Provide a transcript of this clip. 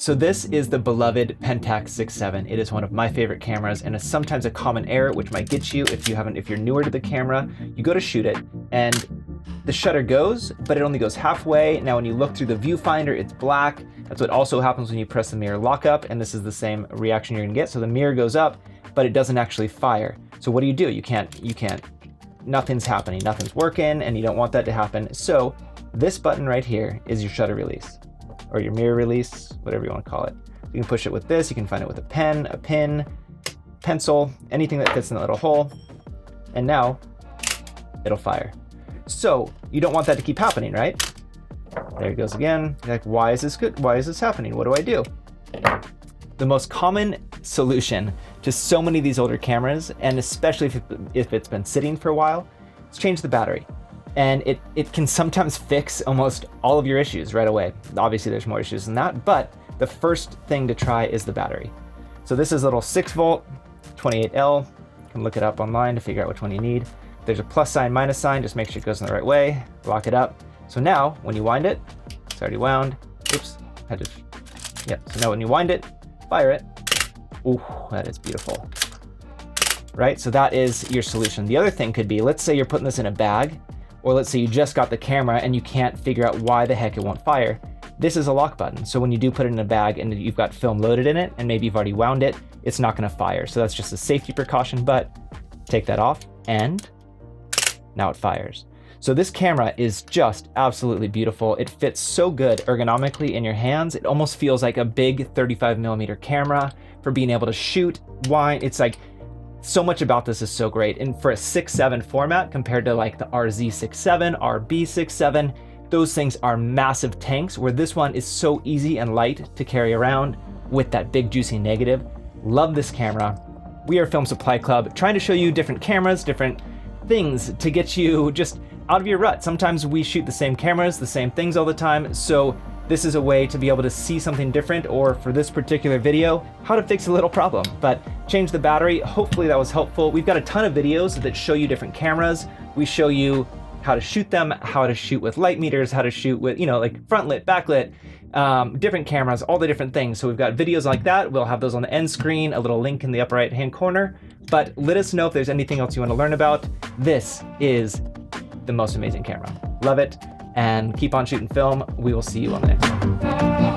So this is the beloved Pentax 6.7. It is one of my favorite cameras, and it's sometimes a common error which might get you if you're newer to the camera. You go to shoot it and the shutter goes, but it only goes halfway. Now when you look through the viewfinder, it's black. That's what also happens when you press the mirror lockup, and this is the same reaction you're gonna get. So the mirror goes up, but it doesn't actually fire. So what do? You can't, nothing's happening, nothing's working, and you don't want that to happen. So this button right here is your shutter release, or your mirror release, whatever you want to call it. You can push it with this, you can find it with a pen, a pin, pencil, anything that fits in that little hole, and now it'll fire. So you don't want that to keep happening, right? There it goes again. You're like, why is this good? Why is this happening? What do I do? The most common solution to so many of these older cameras, and especially if it's been sitting for a while, is change the battery. And it can sometimes fix almost all of your issues right away. Obviously there's more issues than that, but the first thing to try is the battery. So this is a little 6-volt 28L. You can look it up online to figure out which one you need. There's a plus sign, minus sign, just make sure it goes in the right way, lock it up. So now when you wind it, it's already wound. Oops, so now when you wind it, fire it. Ooh, that is beautiful. Right, so that is your solution. The other thing could be, let's say you're putting this in a bag, or let's say you just got the camera and you can't figure out why the heck it won't fire. This is a lock button. So when you do put it in a bag and you've got film loaded in it and maybe you've already wound it, it's not gonna fire. So that's just a safety precaution, but take that off and now it fires. So this camera is just absolutely beautiful. It fits so good ergonomically in your hands. It almost feels like a big 35mm camera for being able to shoot, wind. It's like, so much about this is so great. And for a 6.7 format compared to like the RZ6.7, RB6.7, those things are massive tanks, where this one is so easy and light to carry around with that big juicy negative. Love this camera. We are Film Supply Club, trying to show you different cameras, different things to get you just out of your rut. Sometimes we shoot the same cameras, the same things all the time. So this is a way to be able to see something different, or for this particular video, how to fix a little problem. But change the battery. Hopefully that was helpful. We've got a ton of videos that show you different cameras. We show you how to shoot them, how to shoot with light meters, how to shoot with, like front lit, backlit, different cameras, all the different things. So we've got videos like that. We'll have those on the end screen, a little link in the upper right-hand corner. But let us know if there's anything else you want to learn about. This is the most amazing camera. Love it. And keep on shooting film. We will see you on the next one.